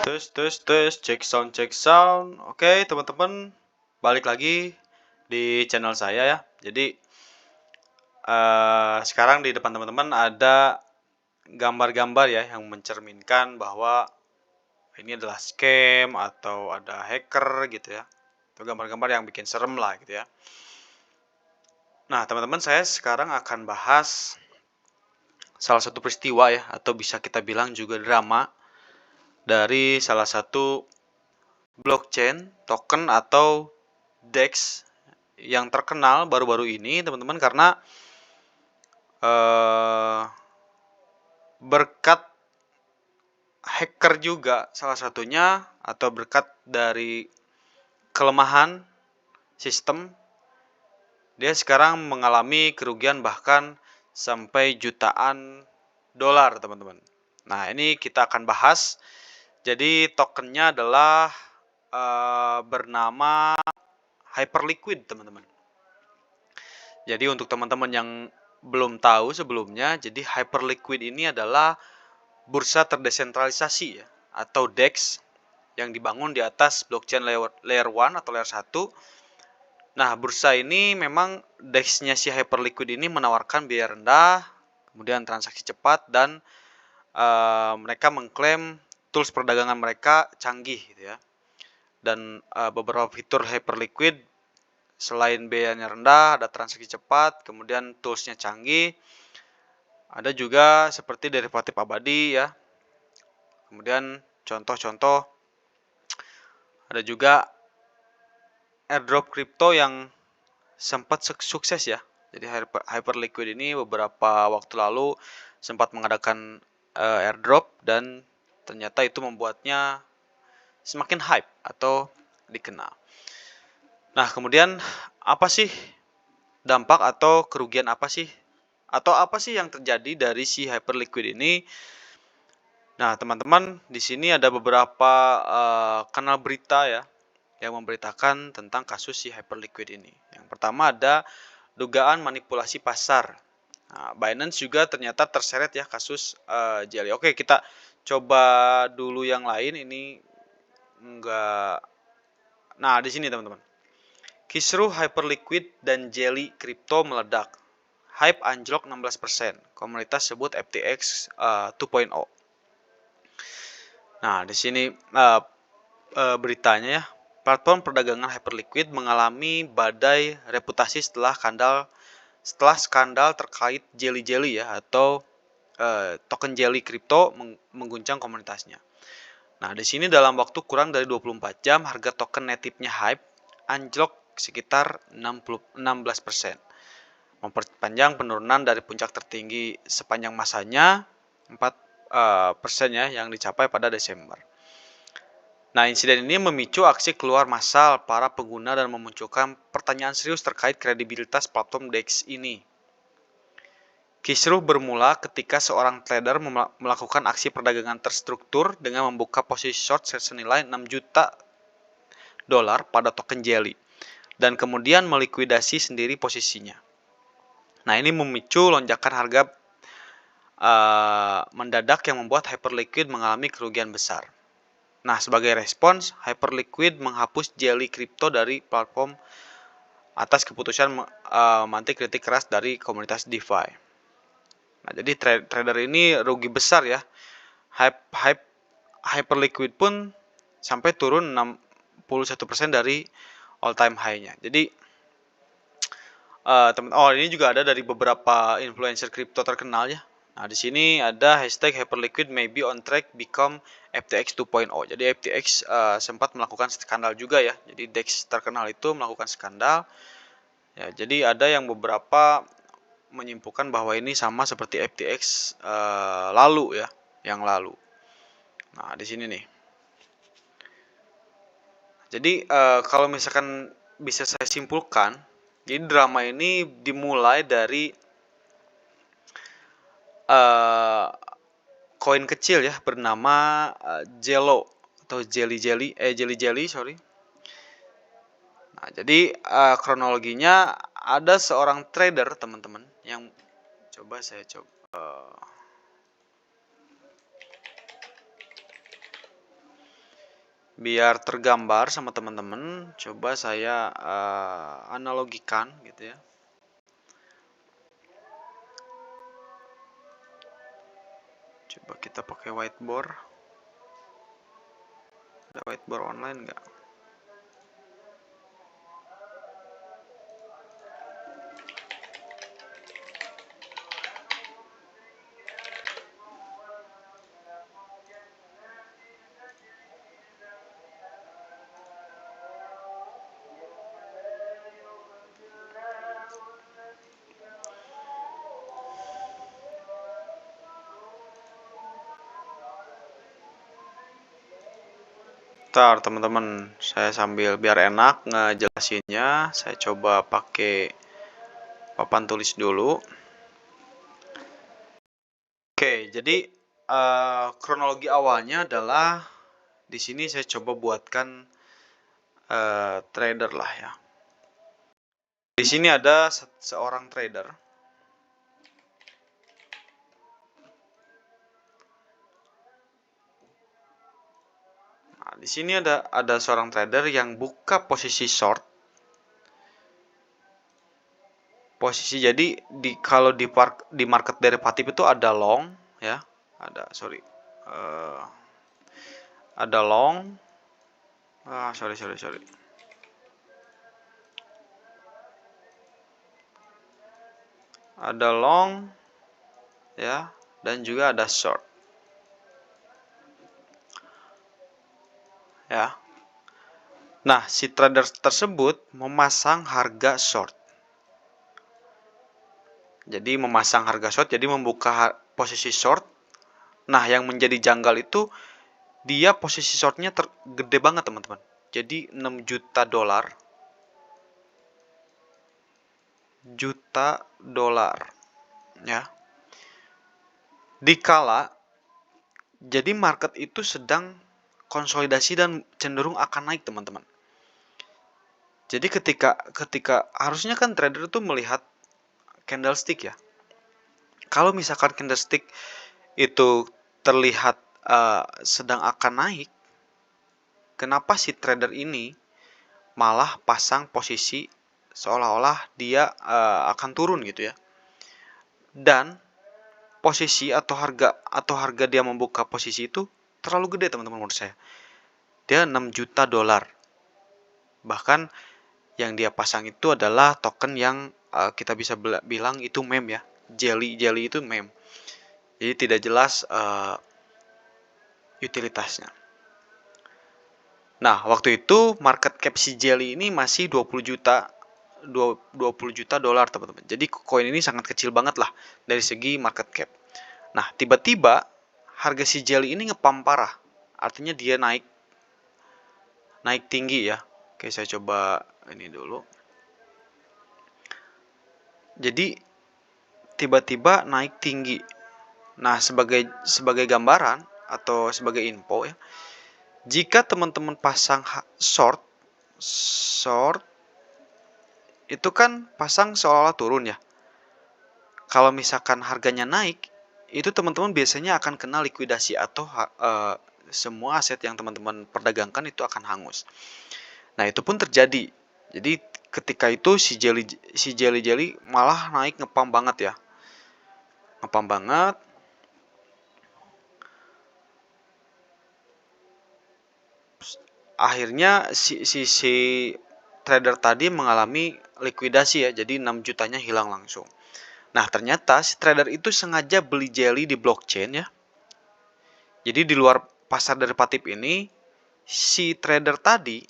Cek sound. Oke, teman-teman, balik lagi di channel saya ya. Jadi sekarang di depan teman-teman ada gambar-gambar ya yang mencerminkan bahwa ini adalah scam atau ada hacker gitu ya. Itu gambar-gambar yang bikin serem lah gitu ya. Nah, teman-teman, saya sekarang akan bahas salah satu peristiwa ya, atau bisa kita bilang juga drama dari salah satu blockchain, token atau DEX yang terkenal baru-baru ini, teman-teman, karena berkat hacker juga salah satunya, atau berkat dari kelemahan sistem, dia sekarang mengalami kerugian bahkan sampai jutaan dolar, teman-teman. Nah, ini kita akan bahas. Jadi tokennya adalah bernama Hyperliquid, teman-teman. Jadi untuk teman-teman yang belum tahu sebelumnya, jadi Hyperliquid ini adalah bursa terdesentralisasi ya, atau DEX yang dibangun di atas blockchain layer 1 atau layer 1. Nah, bursa ini memang DEX-nya si Hyperliquid ini menawarkan biaya rendah, kemudian transaksi cepat, dan mereka mengklaim tools perdagangan mereka canggih gitu ya. Dan beberapa fitur Hyperliquid selain biayanya rendah, ada transaksi cepat, kemudian toolsnya canggih, ada juga seperti derivatif abadi ya. Kemudian contoh-contoh, ada juga airdrop crypto yang sempat sukses ya. Jadi Hyperliquid ini beberapa waktu lalu sempat mengadakan airdrop, dan ternyata itu membuatnya semakin hype atau dikenal. Nah, kemudian apa sih dampak atau kerugian apa sih? Atau apa sih yang terjadi dari si Hyperliquid ini? Nah, teman-teman, di sini ada beberapa kanal berita ya yang memberitakan tentang kasus si Hyperliquid ini. Yang pertama ada dugaan manipulasi pasar. Nah, Binance juga ternyata terseret ya kasus Jelly. Oke, kita coba dulu yang lain. Ini enggak. Nah, di sini teman-teman. Kisruh Hyperliquid dan Jelly Crypto meledak. Hype anjlok 16%. Komunitas sebut FTX 2.0. Nah, di sini beritanya ya. Platform perdagangan Hyperliquid mengalami badai reputasi setelah skandal terkait Jelly ya, atau token Jelly Crypto mengguncang komunitasnya. Nah, di sini dalam waktu kurang dari 24 jam harga token native-nya Hype anjlok sekitar 16%. Memperpanjang penurunan dari puncak tertinggi sepanjang masanya 4% ya yang dicapai pada Desember. Nah, insiden ini memicu aksi keluar massal para pengguna dan memunculkan pertanyaan serius terkait kredibilitas platform DEX ini. Kisruh bermula ketika seorang trader melakukan aksi perdagangan terstruktur dengan membuka posisi short senilai 6 juta dolar pada token Jelly dan kemudian melikuidasi sendiri posisinya. Nah, ini memicu lonjakan harga mendadak yang membuat Hyperliquid mengalami kerugian besar. Nah, sebagai respons, Hyperliquid menghapus Jelly Crypto dari platform atas keputusan memantik kritik keras dari komunitas DeFi. Nah, jadi trader ini rugi besar ya. Hyperliquid pun sampai turun 61% dari all time high-nya. Jadi ini juga ada dari beberapa influencer kripto terkenal ya. Nah, di sini ada hashtag Hyperliquid may be on track become FTX 2.0. Jadi FTX sempat melakukan skandal juga ya. Jadi DEX terkenal itu melakukan skandal. Ya, jadi ada yang beberapa menyimpulkan bahwa ini sama seperti FTX lalu ya, yang lalu. Nah, di sini nih. Jadi kalau misalkan bisa saya simpulkan, jadi drama ini dimulai dari koin kecil ya bernama Jello atau Jelly, sorry. Nah, jadi kronologinya ada seorang trader, teman-teman, yang coba Biar tergambar sama teman-teman, coba saya analogikan gitu ya. Coba kita pakai whiteboard. Ada whiteboard online nggak? Ntar teman-teman, saya sambil biar enak ngejelasinnya, saya coba pakai papan tulis dulu. Oke, jadi kronologi awalnya adalah di sini saya coba buatkan trader lah ya. Di sini ada seorang trader. Nah, di sini ada seorang trader yang buka posisi short. Posisi jadi kalau di market derivatif itu ada long ya, ada long. Sorry. Ada long ya, dan juga ada short. Ya. Nah, si trader tersebut memasang harga short. Jadi memasang harga short, jadi membuka posisi short. Nah, yang menjadi janggal itu dia posisi shortnya gede banget teman-teman. Jadi 6 juta dolar. Ya. Dikala jadi market itu sedang konsolidasi dan cenderung akan naik teman-teman. Jadi ketika harusnya kan trader itu melihat candlestick ya. Kalau misalkan candlestick itu terlihat sedang akan naik, kenapa si trader ini malah pasang posisi seolah-olah dia akan turun gitu ya. Dan posisi atau harga dia membuka posisi itu terlalu gede teman-teman menurut saya. Dia 6 juta dolar. Bahkan yang dia pasang itu adalah token yang kita bisa bilang itu meme ya. Jelly itu meme. Jadi tidak jelas utilitasnya. Nah, waktu itu market cap si Jelly ini masih 20 juta dolar teman-teman. Jadi koin ini sangat kecil banget lah dari segi market cap. Nah, tiba-tiba harga si Jelly ini ngepump parah. Artinya dia naik tinggi ya. Oke, saya coba ini dulu. Jadi tiba-tiba naik tinggi. Nah, sebagai gambaran atau sebagai info ya. Jika teman-teman pasang short itu kan pasang seolah-olah turun ya. Kalau misalkan harganya naik, itu teman-teman biasanya akan kena likuidasi atau semua aset yang teman-teman perdagangkan itu akan hangus. Nah, itu pun terjadi. Jadi ketika itu si jelly malah naik ngepump banget ya. Ngepump banget. Akhirnya si trader tadi mengalami likuidasi ya. Jadi 6 jutanya hilang langsung. Nah, ternyata si trader itu sengaja beli jelly di blockchain ya. Jadi di luar pasar derivatif ini, si trader tadi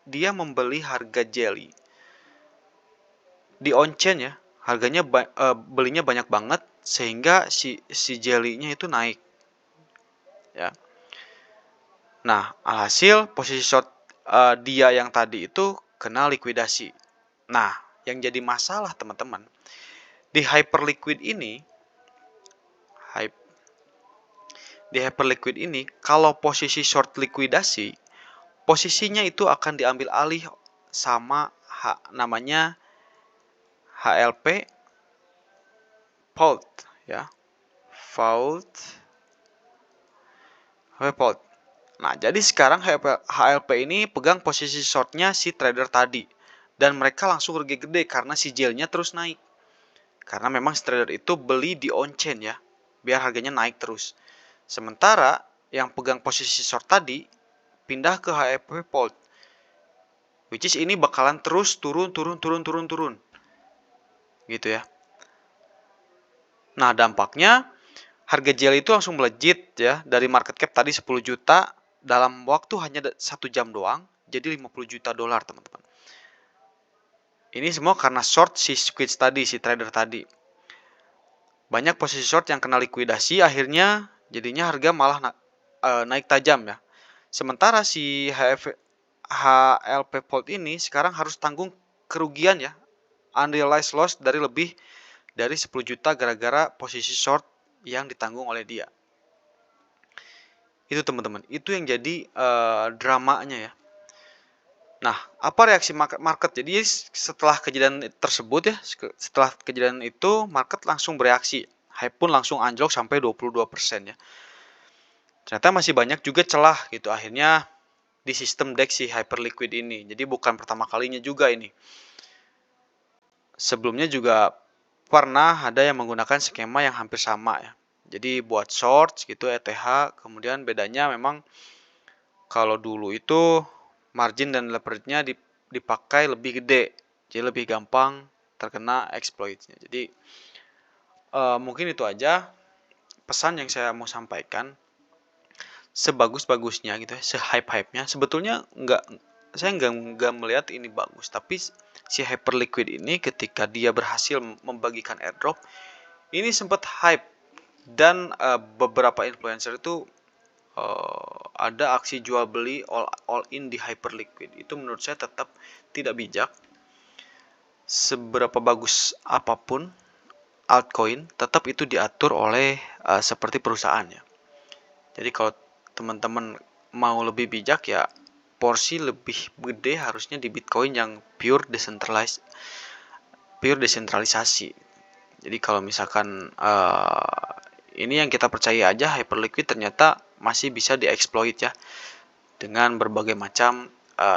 dia membeli harga jelly di on-chain ya. Harganya belinya banyak banget sehingga si jelly-nya itu naik. Ya. Nah, alhasil posisi short dia yang tadi itu kena likuidasi. Nah, yang jadi masalah teman-teman, di hyperliquid ini kalau posisi short likuidasi, posisinya itu akan diambil alih sama namanya HLP fault ya. Fault. Nah, jadi sekarang HLP ini pegang posisi shortnya si trader tadi. Dan mereka langsung rugi gede karena si yield-nya terus naik. Karena memang si trader itu beli di on-chain ya, biar harganya naik terus. Sementara yang pegang posisi short tadi pindah ke HLP Port. Which is ini bakalan terus turun. Gitu ya. Nah, dampaknya harga JL itu langsung melejit ya, dari market cap tadi 10 juta dalam waktu hanya 1 jam doang jadi 50 juta dolar, teman-teman. Ini semua karena short si Squid tadi, si trader tadi. Banyak posisi short yang kena likuidasi, akhirnya jadinya harga malah naik tajam ya. Sementara si HLP Port ini sekarang harus tanggung kerugian ya, unrealized loss dari lebih dari 10 juta gara-gara posisi short yang ditanggung oleh dia. Itu teman-teman, itu yang jadi dramanya ya. Nah, apa reaksi market? Jadi setelah kejadian tersebut ya, setelah kejadian itu market langsung bereaksi. Hype pun langsung anjlok sampai 22% ya. Ternyata masih banyak juga celah gitu. Akhirnya di sistem DEX si Hyperliquid ini. Jadi bukan pertama kalinya juga ini. Sebelumnya juga pernah ada yang menggunakan skema yang hampir sama ya. Jadi buat short gitu ETH, kemudian bedanya memang kalau dulu itu margin dan leverage-nya dipakai lebih gede, jadi lebih gampang terkena exploit-nya. Jadi mungkin itu aja pesan yang saya mau sampaikan. Sebagus-bagusnya gitu ya, se-hype-hype-nya sebetulnya saya nggak melihat ini bagus, tapi si Hyperliquid ini ketika dia berhasil membagikan airdrop ini sempat hype dan beberapa influencer itu ada aksi jual beli all in di Hyperliquid. Itu menurut saya tetap tidak bijak. Seberapa bagus apapun altcoin, tetap itu diatur oleh seperti perusahaannya. Jadi kalau teman-teman mau lebih bijak ya, porsi lebih gede harusnya di Bitcoin yang pure desentralisasi. Jadi kalau misalkan ini yang kita percaya aja, Hyperliquid ternyata masih bisa dieksploit ya dengan berbagai macam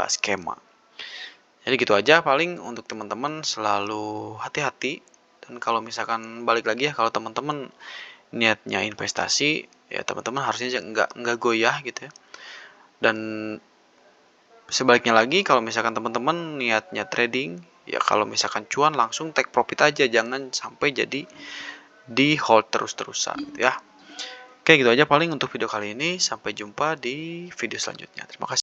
skema. Jadi gitu aja paling untuk teman-teman, selalu hati-hati. Dan kalau misalkan balik lagi ya, kalau teman-teman niatnya investasi ya teman-teman harusnya nggak goyah gitu ya. Dan sebaliknya lagi kalau misalkan teman-teman niatnya trading ya, kalau misalkan cuan langsung take profit aja, jangan sampai jadi di hold terus-terusan gitu ya. Oke, gitu aja paling untuk video kali ini. Sampai jumpa di video selanjutnya. Terima kasih.